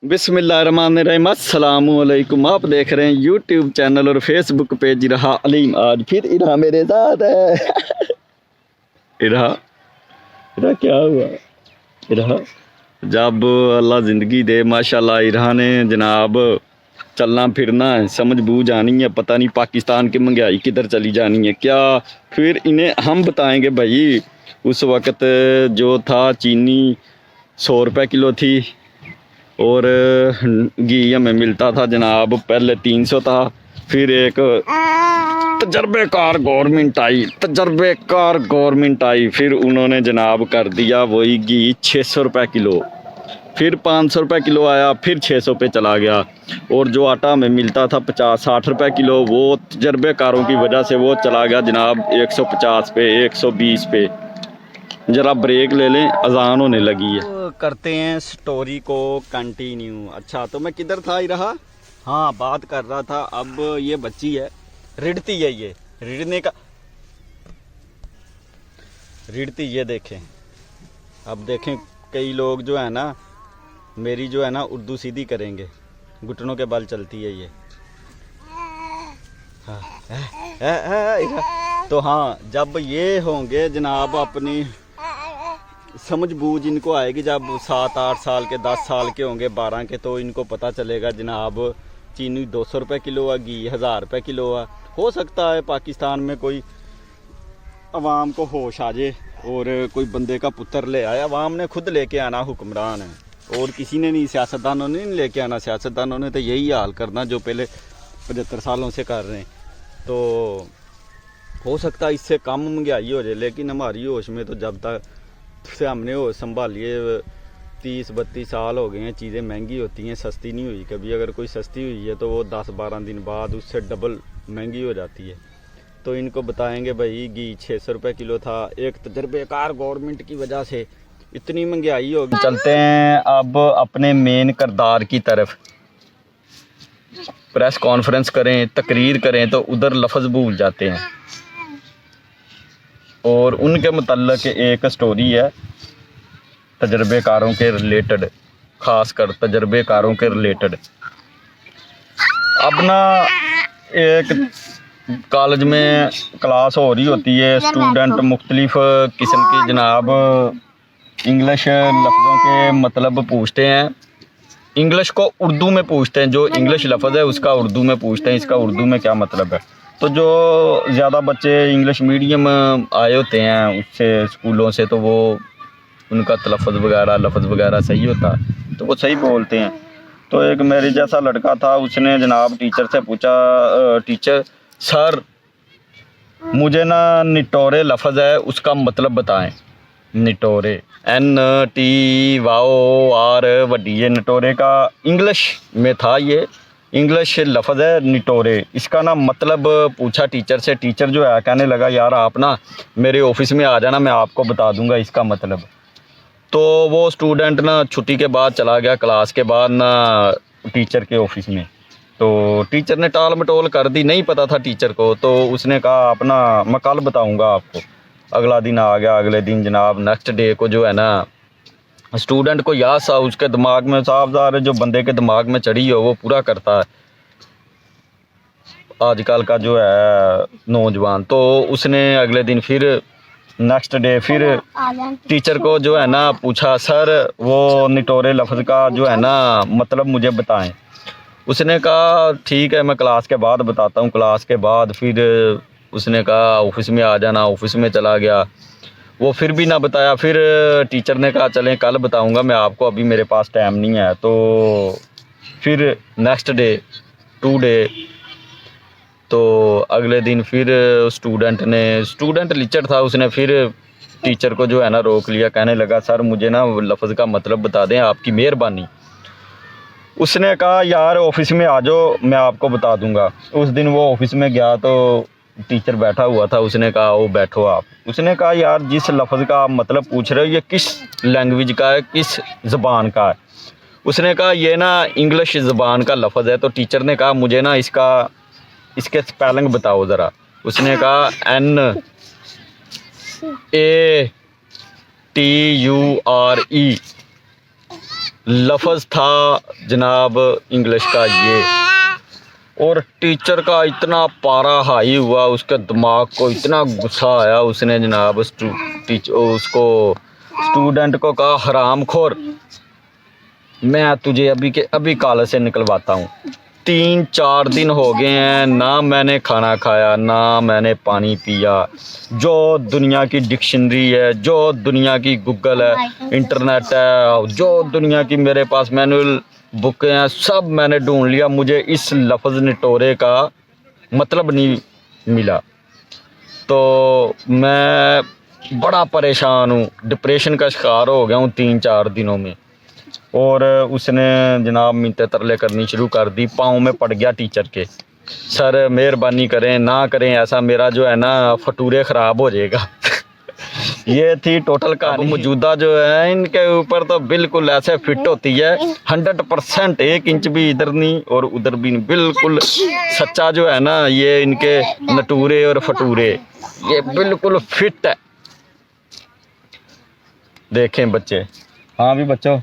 बिस्मिल्लाहिर्रहमानिर्रहीम, अस्सलामुअलैकुम। आप देख रहे हैं यूट्यूब चैनल और फेसबुक पेज इरहा अलीम। आज फिर इरहा मेरे साथ है। इरहा इरहा क्या हुआ? इरहा जब अल्लाह ज़िंदगी दे माशाल्लाह इरहा ने जनाब चलना फिरना है, समझ बूझ आनी है। पता नहीं पाकिस्तान की महंगाई किधर चली जानी है क्या। फिर इन्हें हम बताएंगे भाई। उस वक़्त जो था चीनी 100 रुपये किलो थी और घी हमें मिलता था जनाब पहले 300 था। फिर एक तजर्बेकार गवर्नमेंट आई फिर उन्होंने जनाब कर दिया वही घी 600 रुपये किलो। फिर 500 रुपये किलो आया, फिर 600 पे चला गया। और जो आटा हमें मिलता था 50-60 रुपये किलो, वो तजर्बेकारों की वजह से वो चला गया जनाब 150 पे, 120 पे। ज़रा ब्रेक ले लें, अजान होने लगी है। करते हैं स्टोरी को कंटिन्यू। अच्छा, तो मैं किधर था ही रहा? हाँ, बात कर रहा था। अब ये बच्ची है, रिड़ती है। ये रिड़ने का रिड़ती, ये देखें। अब देखें, कई लोग जो है ना मेरी जो है ना उर्दू सीधी करेंगे, घुटनों के बल चलती है ये। हाँ, तो हाँ, जब ये होंगे जनाब अपनी समझ बूझ इनको आएगी, जब 7-8 साल के, 10 साल के होंगे, 12 के, तो इनको पता चलेगा जनाब चीनी 200 रुपये किलो है, घी 1000 रुपये किलो है। हो सकता है पाकिस्तान में कोई अवाम को होश आ जाए और कोई बंदे का पुत्र ले आए। अवाम ने खुद लेके आना, हुक्मरान है, और किसी ने नहीं, सियासतदानों ने नहीं लेके आना। सियासतदानों ने तो यही हाल करना जो पहले 75 सालों से कर रहे हैं। तो हो सकता है इससे कम महंगाई हो जाए, लेकिन हमारी होश में तो जब तक से हमने वो संभालिए 30-32 साल हो गए हैं, चीज़ें महंगी होती हैं, सस्ती नहीं हुई कभी। अगर कोई सस्ती हुई है तो वो 10-12 दिन बाद उससे डबल महंगी हो जाती है। तो इनको बताएंगे भाई घी 600 रुपये किलो था, एक तजर्बेकार गवर्नमेंट की वजह से इतनी महंगाई होगी। चलते हैं अब अपने मेन किरदार की तरफ। प्रेस कॉन्फ्रेंस करें, तकरीर करें तो उधर लफ्ज़ भूल जाते हैं। और उनके मुतल्लिक़ एक स्टोरी है तजर्बेकारों के रिलेटेड, ख़ास कर तजर्बेकारों के रिलेटेड। अब ना एक कॉलेज में क्लास हो रही होती है, स्टूडेंट मुख्तलिफ़ किस्म की जनाब इंग्लिश लफ्ज़ों के मतलब पूछते हैं। इंग्लिश को उर्दू में पूछते हैं, जो इंग्लिश लफ्ज़ है उसका उर्दू में पूछते हैं, इसका उर्दू में क्या मतलब है। तो जो ज़्यादा बच्चे इंग्लिश मीडियम आए होते हैं उससे स्कूलों से, तो वो उनका लफ्ज़ वगैरह सही होता है, तो वो सही बोलते हैं। तो एक मेरे जैसा लड़का था, उसने जनाब टीचर से पूछा, टीचर सर मुझे ना निटोरे लफ्ज़ है उसका मतलब बताएं। निटोरे, NTOR वड्डी, ये निटोरे का इंग्लिश में था, ये इंग्लिश लफ्ज़ है निटोरे। इसका ना मतलब पूछा टीचर से। टीचर जो है कहने लगा यार आप ना मेरे ऑफिस में आ जाना, मैं आपको बता दूंगा इसका मतलब। तो वो स्टूडेंट ना छुट्टी के बाद चला गया, क्लास के बाद ना टीचर के ऑफिस में। तो टीचर ने टाल मटोल कर दी, नहीं पता था टीचर को। तो उसने कहा अपना मैं कल बताऊँगा आपको। अगला दिन आ गया। अगले दिन जनाब नेक्स्ट डे को जो है ना स्टूडेंट को याद सा, उसके दिमाग में साफ जो बंदे के दिमाग में चढ़ी हो वो पूरा करता है आजकल का जो है नौजवान। तो उसने अगले दिन फिर नेक्स्ट डे फिर टीचर को जो है ना पूछा, सर वो निटोरे लफ्ज़ का जो है ना मतलब मुझे बताएं। उसने कहा ठीक है मैं क्लास के बाद बताता हूँ। क्लास के बाद फिर उसने कहा ऑफिस में आ जाना। ऑफिस में चला गया, वो फिर भी ना बताया। फिर टीचर ने कहा चलें कल बताऊंगा मैं आपको, अभी मेरे पास टाइम नहीं है। तो फिर नेक्स्ट डे 2 डे, तो अगले दिन फिर स्टूडेंट लिचर था, उसने फिर टीचर को जो है ना रोक लिया। कहने लगा सर मुझे ना लफ्ज़ का मतलब बता दें, आपकी मेहरबानी। उसने कहा यार ऑफिस में आ जाओ मैं आपको बता दूंगा। उस दिन वो ऑफिस में गया तो टीचर बैठा हुआ था। उसने कहा वो बैठो आप। उसने कहा यार जिस लफ्ज़ का आप मतलब पूछ रहे हो ये किस लैंग्वेज का है, किस ज़बान का है। उसने कहा ये ना इंग्लिश ज़बान का लफ्ज़ है। तो टीचर ने कहा मुझे ना इसके स्पेलिंग बताओ ज़रा। उसने कहा NATURE। लफ्ज़ था जनाब इंग्लिश का ये, और टीचर का इतना पारा हाई हुआ, उसके दिमाग को इतना गुस्सा आया, उसने जनाब उसको स्टूडेंट को कहा, हरामखोर, मैं तुझे अभी के अभी कॉलेज से निकलवाता हूँ। 3-4 दिन हो गए हैं, ना मैंने खाना खाया, ना मैंने पानी पिया। जो दुनिया की डिक्शनरी है, जो दुनिया की गूगल है, इंटरनेट है, जो दुनिया की मेरे पास मैनुअल बुकें हैं, सब मैंने ढूंढ लिया, मुझे इस लफ्ज़ निटोरे का मतलब नहीं मिला। तो मैं बड़ा परेशान हूँ, डिप्रेशन का शिकार हो गया हूँ 3-4 दिनों में। और उसने जनाब मिन्नतें तरले करनी शुरू कर दी, पाँव में पड़ गया टीचर के, सर मेहरबानी करें, ना करें ऐसा, मेरा जो है ना फटूरे ख़राब हो जाएगा। ये थी टोटल कहानी। मौजूदा जो है इनके ऊपर तो बिल्कुल ऐसे फिट होती है 100%, 1 इंच भी इधर नहीं और उधर भी नहीं, बिल्कुल सच्चा जो है ना, ये इनके नटूरे और फटूरे ये बिल्कुल फिट है। देखें बच्चे, हाँ भी बच्चों,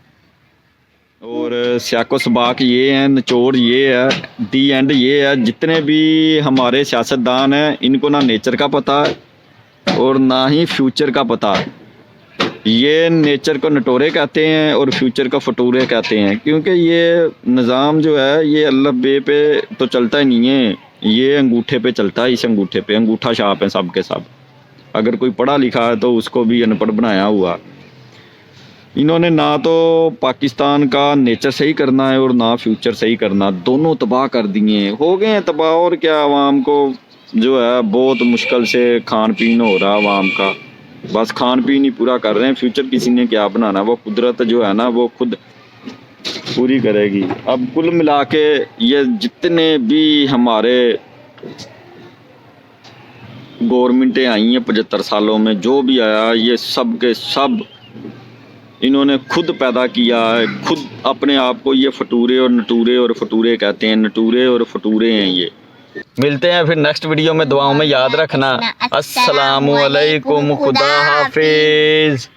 और सियाको सबाक ये है, निचोड़ ये है, दी एंड ये है, जितने भी हमारे सियासतदान हैं इनको ना नेचर का पता है और ना ही फ्यूचर का पता है। ये नेचर को नटोरे कहते हैं और फ्यूचर को फटूरे कहते हैं, क्योंकि ये निज़ाम जो है ये अल्लाह बे पे तो चलता ही नहीं है, ये अंगूठे पे चलता है। इस अंगूठे पे अंगूठा छाप है सब के सब, अगर कोई पढ़ा लिखा है तो उसको भी अनपढ़ बनाया हुआ। इन्होंने ना तो पाकिस्तान का नेचर सही करना है और ना फ्यूचर सही करना, दोनों तबाह कर दिए, हो गए हैं तबाह। और क्या, आवाम को जो है बहुत मुश्किल से खान पीन हो रहा है आवाम का, बस खान पीन ही पूरा कर रहे हैं, फ्यूचर किसी ने क्या बनाना, वो कुदरत जो है ना वो खुद पूरी करेगी। अब कुल मिला के ये जितने भी हमारे गवर्नमेंटें आई हैं 75 सालों में, जो भी आया ये सब के सब इन्होंने खुद पैदा किया है, खुद अपने आप को ये फटूरे और नटूरे और फटूरे कहते हैं, नटूरे और फटूरे हैं ये। मिलते हैं फिर नेक्स्ट वीडियो में, दुआओं में याद रखना। अस्सलामु अलैकुम, खुदा हाफिज।